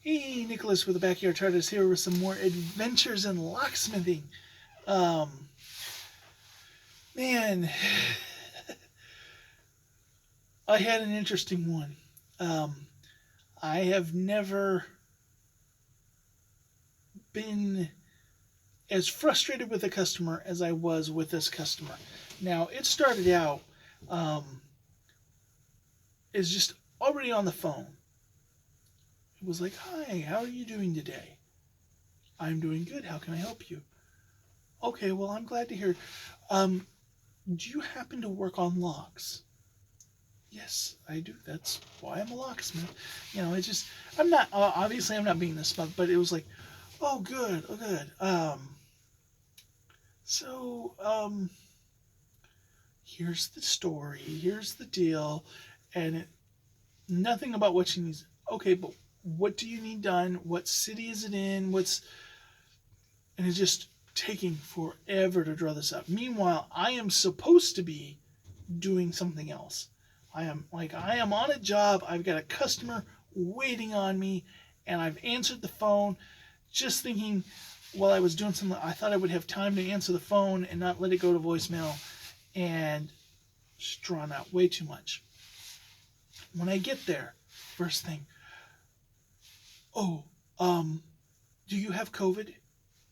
Hey, Nicholas with the Backyard Charters here with some more adventures in locksmithing. Um, man, I had an interesting one. Um, I have never been as frustrated with a customer as I was with this customer. Now, it started out um, as just already on the phone. It was like, "Hi, how are you doing today?" "I'm doing good. How can I help you?" "Okay, well, I'm glad to hear. Um, do you happen to work on locks?" "Yes, I do. That's why I'm a locksmith." It's just, I'm not, obviously, I'm not being this smug, but it was like, "Oh, good. Oh, good. So, here's the story. Here's the deal. And nothing about what she needs. Okay, but what do you need done? What city is it in? And it's just taking forever to draw this up. Meanwhile, I am supposed to be doing something else. I am on a job. I've got a customer waiting on me, and I've answered the phone, just thinking while I was doing something. I thought I would have time to answer the phone and not let it go to voicemail, and just drawn out way too much. When I get there, first thing, "Oh, um, do you have COVID?"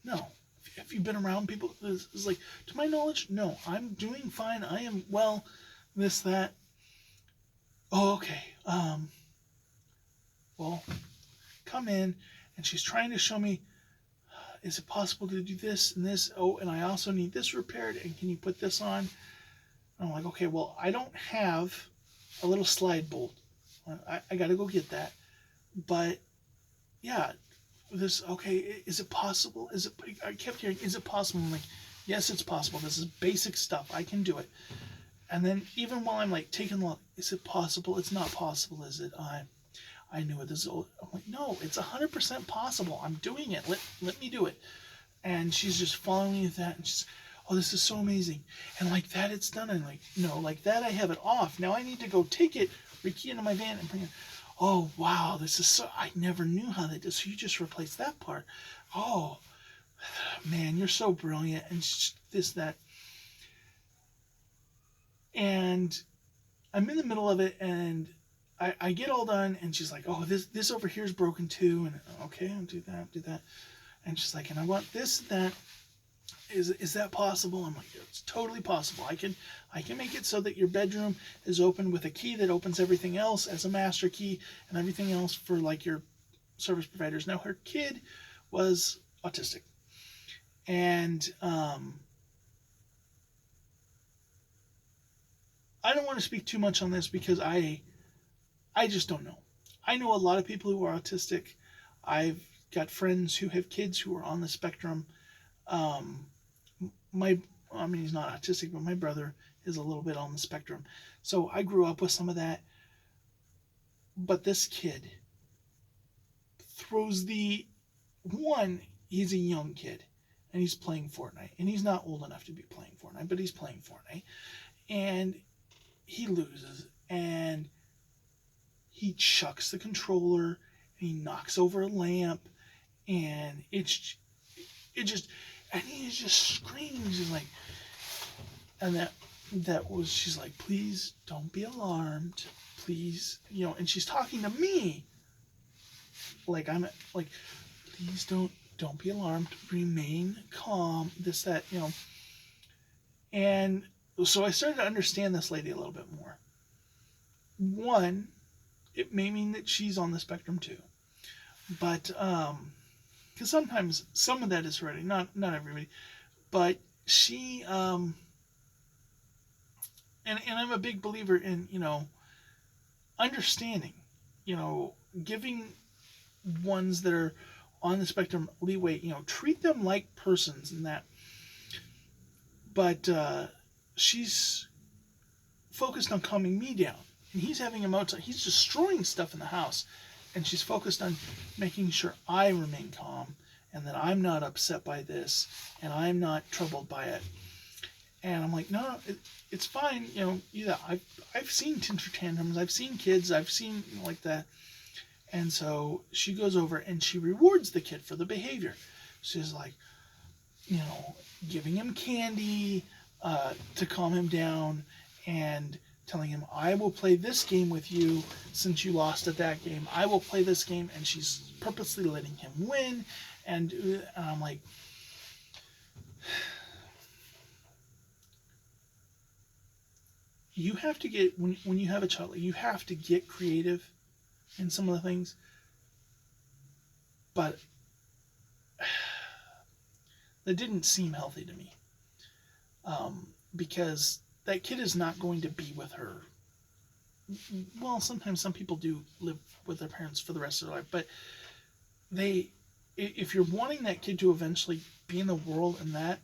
"No." "Have you been around people?" It's like, "To my knowledge, no. I'm doing fine. I am well." This, that. "Oh, okay. Well, come in." And she's trying to show me, "Is it possible to do this and this? Oh, and I also need this repaired. And can you put this on?" And I'm like, "Okay, well, I don't have a little slide bolt. I got to go get that." But yeah, okay, is it possible? I kept hearing, "Is it possible?" I'm like, "Yes, it's possible. This is basic stuff. I can do it." And then even while I'm like taking a look, "Is it possible?" "It's not possible, is it?" I knew it. This is old. I'm like, "No, it's 100% possible. I'm doing it. Let me do it." And she's just following me with that, and she's, "Oh, this is so amazing." And like that, it's done. And like, no, like that, I have it off. Now I need to go take it, rekey into my van, and bring it. "Oh, wow, this is so. I never knew how they did. So you just replaced that part. Oh, man, you're so brilliant." And this, that, and I'm in the middle of it, and I get all done, and she's like, "Oh, this over here is broken too." And okay, I'll do that, do that. And she's like, "And I want this, that. Is that possible?" I'm like, "It's totally possible. I can make it so that your bedroom is open with a key that opens everything else as a master key, and everything else for like your service providers." Now her kid was autistic, and I don't want to speak too much on this because I just don't know. I know a lot of people who are autistic. I've got friends who have kids who are on the spectrum. Um, my I mean, he's not autistic, but my brother is a little bit on the spectrum. So I grew up with some of that. But this kid throws the one, he's a young kid, and he's playing Fortnite. And he's not old enough to be playing Fortnite, but he's playing Fortnite. And he loses, and he chucks the controller, and he knocks over a lamp, and it just, and he just screams. He's like, and that was, she's like, "Please don't be alarmed, please," and she's talking to me like I'm like, "Please don't be alarmed, remain calm," this, that, and so I started to understand this lady a little bit more. One, it may mean that she's on the spectrum too, but because sometimes some of that is hereditary, not everybody, but she and I'm a big believer in understanding, you know, giving ones that are on the spectrum leeway, treat them like persons and that. But she's focused on calming me down, and he's having a motel. He's destroying stuff in the house, and she's focused on making sure I remain calm and that I'm not upset by this and I'm not troubled by it. And I'm like, "No, it's fine. Yeah, I've seen tinter tantrums. I've seen kids. I've seen like that." And so she goes over and she rewards the kid for the behavior. She's like, giving him candy to calm him down and telling him, I will play this game with you since you lost at that game. I will play this game. And she's purposely letting him win. And I'm like, you have to get, when you have a child, you have to get creative in some of the things. But that didn't seem healthy to me. Because that kid is not going to be with her. Well, sometimes some people do live with their parents for the rest of their life, but if you're wanting that kid to eventually be in the world and that,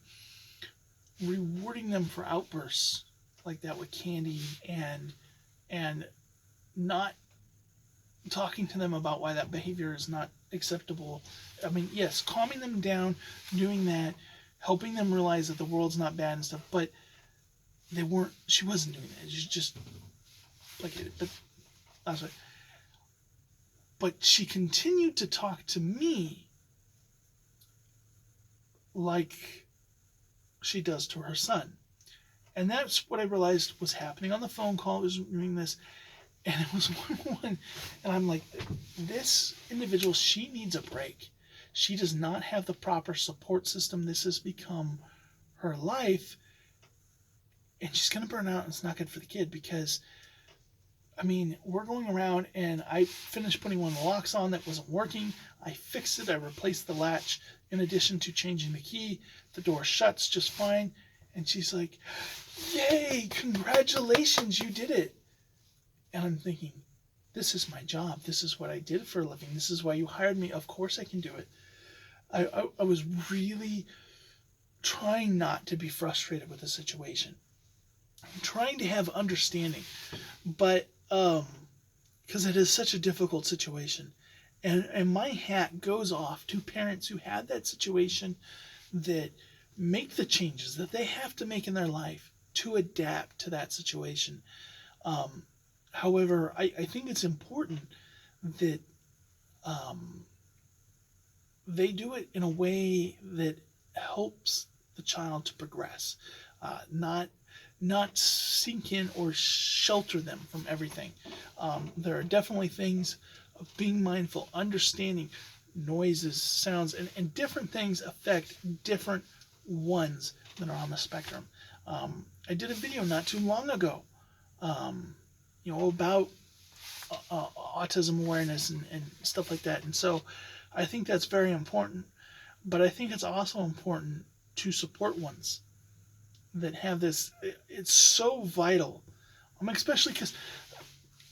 rewarding them for outbursts like that with candy and not talking to them about why that behavior is not acceptable. I mean, yes, calming them down, doing that, helping them realize that the world's not bad and stuff, but she wasn't doing that. She's just like, but she continued to talk to me like she does to her son. And that's what I realized was happening on the phone call. I was doing this, and it was one, and I'm like, this individual, she needs a break. She does not have the proper support system. This has become her life, and she's going to burn out, and it's not good for the kid because, I mean, we're going around, and I finished putting one of the locks on that wasn't working. I fixed it. I replaced the latch in addition to changing the key. The door shuts just fine. And she's like, yay, congratulations, you did it. And I'm thinking, this is my job. This is what I did for a living. This is why you hired me. Of course I can do it. I was really trying not to be frustrated with the situation. I'm trying to have understanding. But, because it is such a difficult situation. And my hat goes off to parents who had that situation, that make the changes that they have to make in their life to adapt to that situation. However, I think it's important that they do it in a way that helps the child to progress, not sink in or shelter them from everything. There are definitely things of being mindful, understanding noises, sounds, and different things affect different ones that are on the spectrum. I did a video not too long ago, about autism awareness and stuff like that. And so I think that's very important, but I think it's also important to support ones that have this. It's so vital, especially because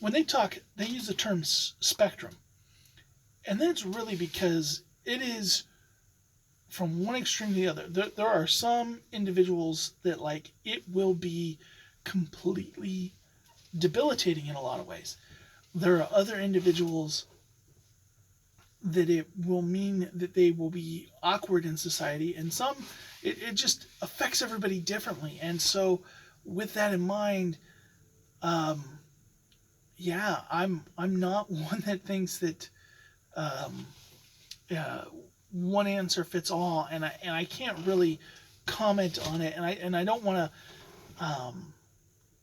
when they talk, they use the term spectrum. And that's really because it is from one extreme to the other. There are some individuals that, like, it will be completely debilitating in a lot of ways. There are other individuals that it will mean that they will be awkward in society, and some, it just affects everybody differently. And so with that in mind, yeah, I'm not one that thinks that one answer fits all, and I can't really comment on it, and I don't want to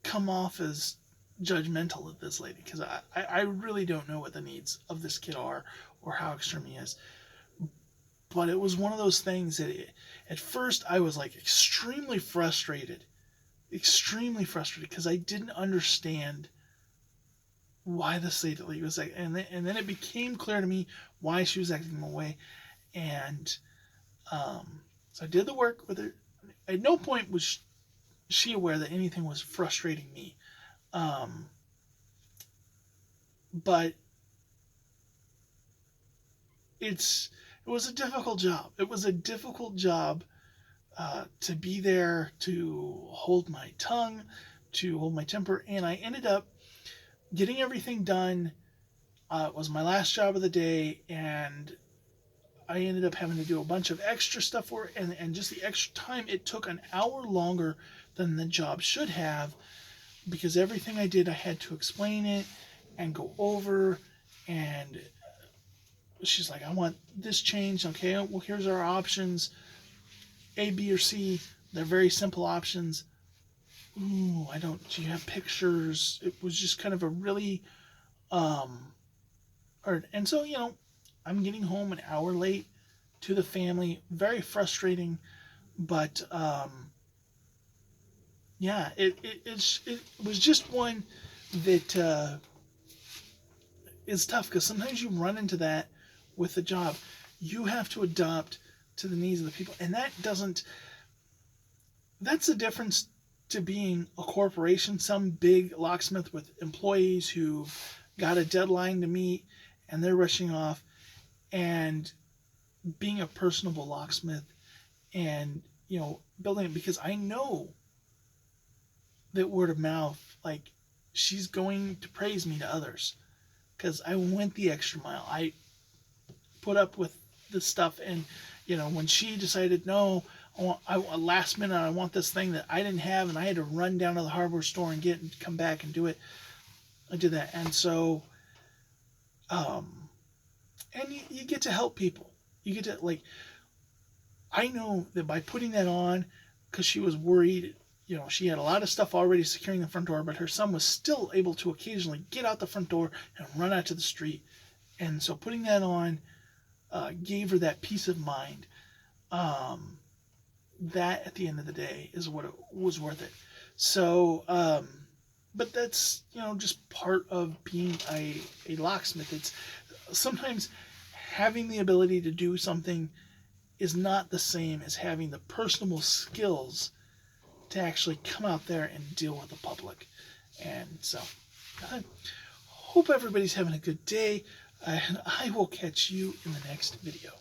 come off as judgmental of this lady, because I really don't know what the needs of this kid are or how extreme he is. But it was one of those things that at first I was like extremely frustrated because I didn't understand why this lady was like, and then it became clear to me why she was acting the way. And so I did the work with her. At no point was she aware that anything was frustrating me. But it was a difficult job. It was a difficult job to be there, to hold my tongue, to hold my temper, and I ended up getting everything done. It was my last job of the day, and I ended up having to do a bunch of extra stuff for it, and just the extra time, it took an hour longer than the job should have, because everything I did, I had to explain it and go over, and she's like, I want this change. Okay, well, here's our options, A, B, or C. They're very simple options. Ooh, I don't, do you have pictures? It was just kind of a really, hard. And so, I'm getting home an hour late to the family. Very frustrating, but, yeah, it was just one that, is tough because sometimes you run into that with the job. You have to adapt to the needs of the people, and that's the difference to being a corporation, some big locksmith with employees who got a deadline to meet and they're rushing off, and being a personable locksmith and building it, because I know that word of mouth, like, she's going to praise me to others because I went the extra mile. I put up with the stuff, and when she decided, no, last minute, I want this thing that I didn't have, and I had to run down to the hardware store and get it and come back and do it. I did that, and so, and you get to help people. You get to, like, I know that by putting that on, because she was worried, she had a lot of stuff already securing the front door, but her son was still able to occasionally get out the front door and run out to the street. And so putting that on gave her that peace of mind. That, at the end of the day, is what it was worth it. So, but that's, just part of being a locksmith. It's sometimes having the ability to do something is not the same as having the personal skills to actually come out there and deal with the public. And so, I hope everybody's having a good day, and I will catch you in the next video.